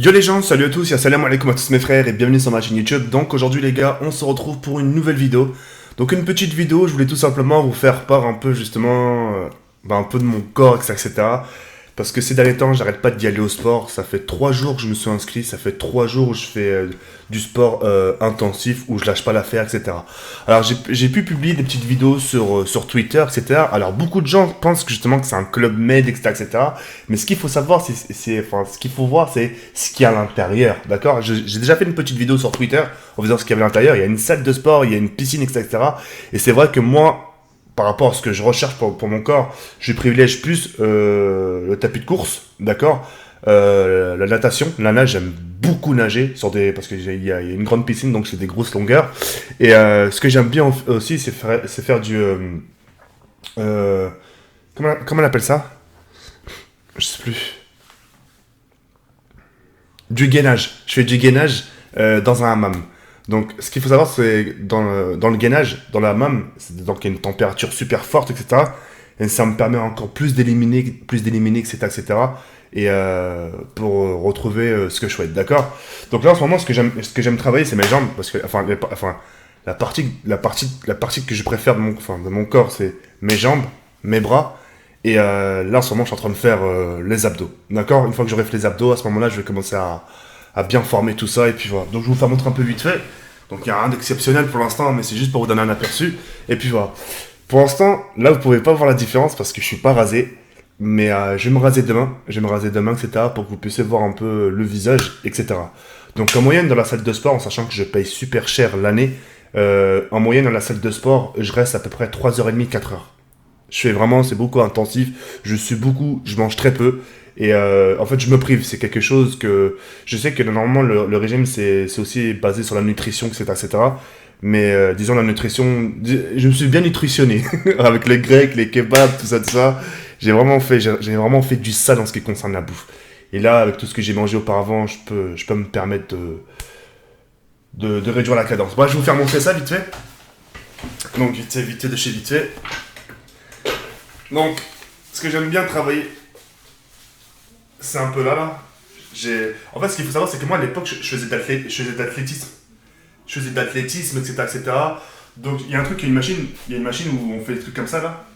Yo les gens, salut à tous, salam alaikum à tous mes frères et bienvenue sur ma chaîne YouTube. Donc aujourd'hui les gars, on se retrouve pour une nouvelle vidéo. Donc une petite vidéo, je voulais tout simplement vous faire part un peu justement, un peu de mon corps, etc. Parce que ces derniers temps, j'arrête pas d'y aller au sport. Ça fait 3 jours que je me suis inscrit, ça fait 3 jours où je fais du sport intensif, où je lâche pas l'affaire, etc. Alors j'ai pu publier des petites vidéos sur Twitter, etc. Alors beaucoup de gens pensent que justement que c'est un club med, etc. Mais ce qu'il faut savoir, ce qu'il faut voir, c'est ce qu'il y a à l'intérieur, d'accord. J'ai déjà fait une petite vidéo sur Twitter en faisant ce qu'il y avait à l'intérieur. Il y a une salle de sport, il y a une piscine, etc. Et c'est vrai que moi, par rapport à ce que je recherche pour mon corps, je privilège plus le tapis de course, d'accord, la natation, la nage, j'aime beaucoup nager parce qu'il y a une grande piscine, donc c'est des grosses longueurs. Et ce que j'aime bien aussi, c'est faire du comment on appelle ça? Je sais plus. Du gainage. Je fais du gainage dans un hammam. Donc, ce qu'il faut savoir, c'est dans le gainage, dans la hammam, donc il y a une température super forte, etc. Et ça me permet encore plus d'éliminer, etc. Et pour retrouver ce que je souhaite, d'accord. Donc là, en ce moment, ce que j'aime travailler, c'est mes jambes, parce que, la partie que je préfère de mon corps, c'est mes jambes, mes bras. Et là, en ce moment, je suis en train de faire les abdos, d'accord. Une fois que j'aurai fait les abdos, à ce moment-là, je vais commencer à bien former tout ça, et puis voilà. Donc je vais vous faire montrer un peu vite fait. Donc il n'y a rien d'exceptionnel pour l'instant, mais c'est juste pour vous donner un aperçu. Et puis voilà. Pour l'instant, là vous pouvez pas voir la différence parce que je suis pas rasé. Mais je vais me raser demain. etc. pour que vous puissiez voir un peu le visage, etc. Donc en moyenne dans la salle de sport, en sachant que je paye super cher l'année, en moyenne dans la salle de sport, je reste à peu près 3h30, 4h. Je fais vraiment, c'est beaucoup intensif. Je mange très peu. Et en fait, je me prive. C'est quelque chose que... Je sais que normalement, le régime, c'est aussi basé sur la nutrition, etc. Mais disons, la nutrition... Je me suis bien nutritionné. Avec les grecs, les kebabs, tout ça. J'ai vraiment fait du sale en ce qui concerne la bouffe. Et là, avec tout ce que j'ai mangé auparavant, je peux me permettre de réduire la cadence. Bon, je vais vous faire montrer ça vite fait. Donc, vite fait de chez vite fait. Donc, ce que j'aime bien travailler, c'est un peu là. En fait, ce qu'il faut savoir, c'est que moi, à l'époque, je faisais d'athlétisme. Je faisais d'athlétisme, etc. Donc, il y a une machine où on fait des trucs comme ça, là.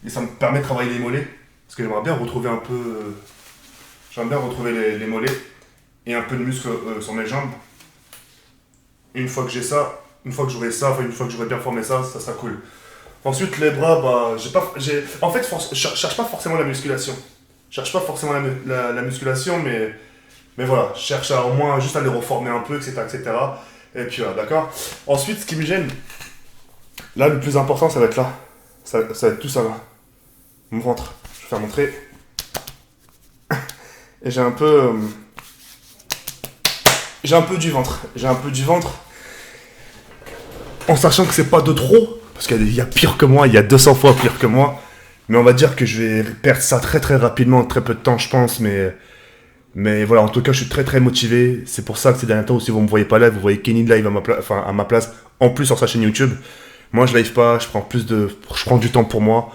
Et ça me permet de travailler les mollets. Parce que j'aimerais bien retrouver un peu... J'aimerais bien retrouver les mollets et un peu de muscle sur mes jambes. Et une fois que j'ai ça, une fois que j'aurai bien formé ça, ça sera cool. Ensuite, les bras, en fait, je cherche pas forcément la musculation. Je cherche pas forcément la musculation, mais voilà, je cherche au moins juste à les reformer un peu, etc. Et puis voilà, d'accord. Ensuite, ce qui me gêne, là, le plus important, ça va être là. Ça va être tout ça là. Mon ventre. Je vais faire montrer. Et j'ai un peu du ventre. En sachant que c'est pas de trop. Parce qu'il y a pire que moi, il y a 200 fois pire que moi. Mais on va dire que je vais perdre ça très très rapidement, en très peu de temps, je pense. Mais voilà, en tout cas, je suis très très motivé. C'est pour ça que ces derniers temps, si vous ne me voyez pas live, vous voyez Kenny live à ma place, en plus sur sa chaîne YouTube. Moi, je live pas, je prends du temps pour moi.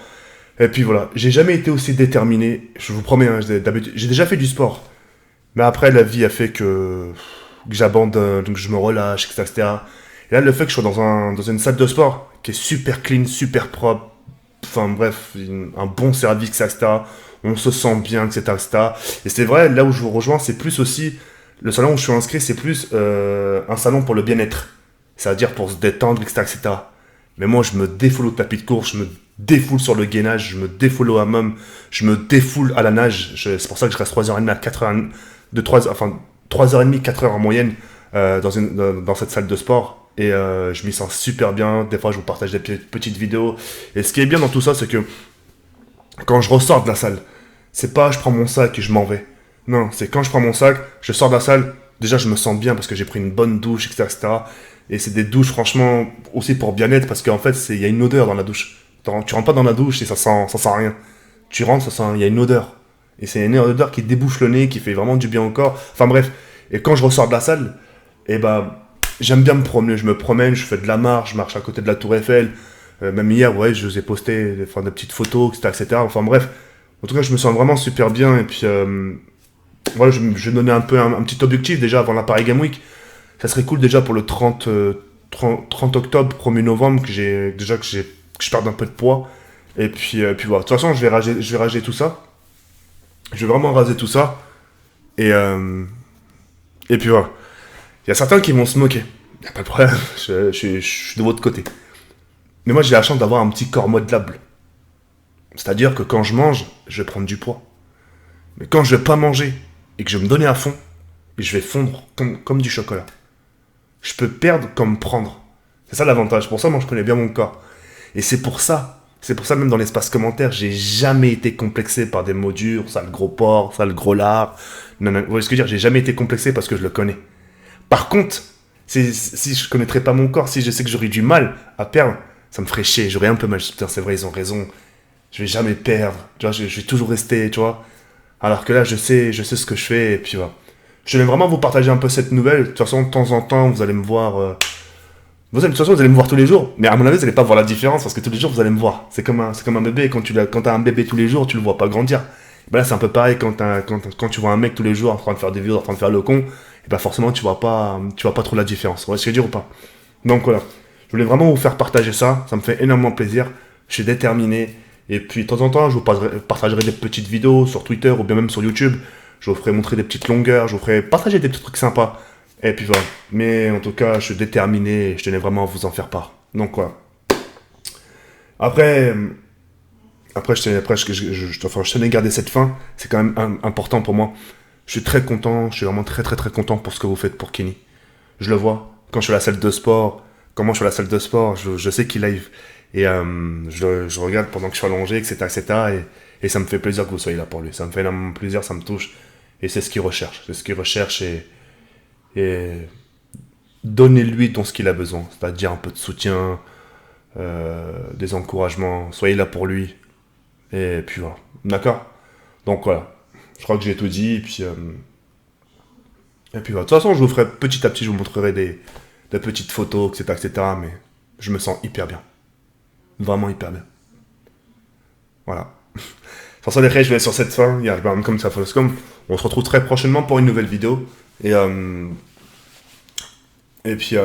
Et puis voilà, j'ai jamais été aussi déterminé. Je vous promets, hein, d'habitude, j'ai déjà fait du sport. Mais après, la vie a fait que j'abandonne, donc je me relâche, etc. Et là, le fait que je sois dans une salle de sport qui est super clean, super propre, enfin bref, un bon service, etc. On se sent bien, etc. Et c'est vrai, là où je vous rejoins, c'est plus aussi, le salon où je suis inscrit, c'est plus un salon pour le bien-être. C'est-à-dire pour se détendre, etc. Mais moi, je me défoule au tapis de course, je me défoule sur le gainage, je me défoule au hammam, je me défoule à la nage. C'est pour ça que je reste 3h30 à 4h, 3h30, 4h en moyenne dans cette salle de sport. Et je m'y sens super bien. Des fois, je vous partage des petites vidéos. Et ce qui est bien dans tout ça, c'est que quand je ressors de la salle, c'est pas je prends mon sac et je m'en vais. Non, c'est quand je prends mon sac, je sors de la salle. Déjà, je me sens bien parce que j'ai pris une bonne douche, etc. Et c'est des douches, franchement, aussi pour bien-être parce qu'en fait, il y a une odeur dans la douche. Tu rentres pas dans la douche et ça sent rien. Tu rentres, il y a une odeur. Et c'est une odeur qui débouche le nez, qui fait vraiment du bien au corps. Enfin bref. Et quand je ressors de la salle, et j'aime bien me promener, je me promène, je fais de la marche, je marche à côté de la Tour Eiffel. Même hier, ouais, je vous ai posté des petites photos, etc. Enfin bref, en tout cas, je me sens vraiment super bien. Et puis, Voilà, je vais donner un peu un petit objectif déjà avant la Paris Game Week. Ça serait cool déjà pour le 30 octobre, 1er novembre, que je perde un peu de poids. Et puis voilà. De toute façon, je vais rager tout ça. Je vais vraiment raser tout ça. Et puis voilà. Il y a certains qui vont se moquer. Il n'y a pas de problème. Je suis de votre côté. Mais moi, j'ai la chance d'avoir un petit corps modelable. C'est-à-dire que quand je mange, je vais prendre du poids. Mais quand je vais pas manger et que je vais me donner à fond, je vais fondre comme du chocolat. Je peux perdre comme prendre. C'est ça l'avantage. Pour ça, moi, je connais bien mon corps. Et c'est pour ça même dans l'espace commentaire, j'ai jamais été complexé par des mots durs, ça le gros porc, ça le gros lard. Non, non, vous voyez ce que je veux dire? J'ai jamais été complexé parce que je le connais. Par contre, si je connaîtrais pas mon corps, si je sais que j'aurais du mal à perdre, ça me ferait chier. J'aurais un peu mal. Putain, c'est vrai, ils ont raison. Je vais jamais perdre. Tu vois, je vais toujours rester, tu vois. Alors que là, je sais ce que je fais, et puis voilà. Je vais vraiment vous partager un peu cette nouvelle. De toute façon, de temps en temps, vous allez me voir. De toute façon, vous allez me voir tous les jours. Mais à mon avis, vous n'allez pas voir la différence parce que tous les jours, vous allez me voir. C'est comme un bébé. Quand t'as un bébé tous les jours, tu le vois pas grandir. Ben là, c'est un peu pareil quand tu vois un mec tous les jours en train de faire des vidéos, en train de faire le con. Et ben forcément, tu vois pas trop la différence. Vous voyez ce que je veux dire ou pas? Donc voilà. Je voulais vraiment vous faire partager ça. Ça me fait énormément plaisir. Je suis déterminé. Et puis, de temps en temps, je vous partagerai des petites vidéos sur Twitter ou bien même sur YouTube. Je vous ferai montrer des petites longueurs. Je vous ferai partager des petits trucs sympas. Et puis voilà. Mais en tout cas, je suis déterminé et je tenais vraiment à vous en faire part. Donc voilà. Après, je tenais à garder cette fin. C'est quand même important pour moi. Je suis très content. Je suis vraiment très très très content pour ce que vous faites pour Kenny. Je le vois. Quand je suis à la salle de sport, je sais qu'il live. Et je regarde pendant que je suis allongé, etc. etc. Et ça me fait plaisir que vous soyez là pour lui. Ça me fait énormément plaisir, ça me touche. Et c'est ce qu'il recherche. C'est ce qu'il recherche et donnez-lui ce qu'il a besoin. C'est-à-dire un peu de soutien, des encouragements. Soyez là pour lui. Et puis voilà. D'accord? Donc voilà. Je crois que j'ai tout dit. Et puis voilà. De toute façon, je vous ferai petit à petit, je vous montrerai des petites photos, etc. etc. Mais je me sens hyper bien. Vraiment hyper bien. Voilà. Sans ça, les frères, je vais aller sur cette fin. Il y a comme ça, on se retrouve très prochainement pour une nouvelle vidéo. Et puis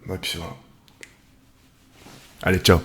voilà. Allez, ciao.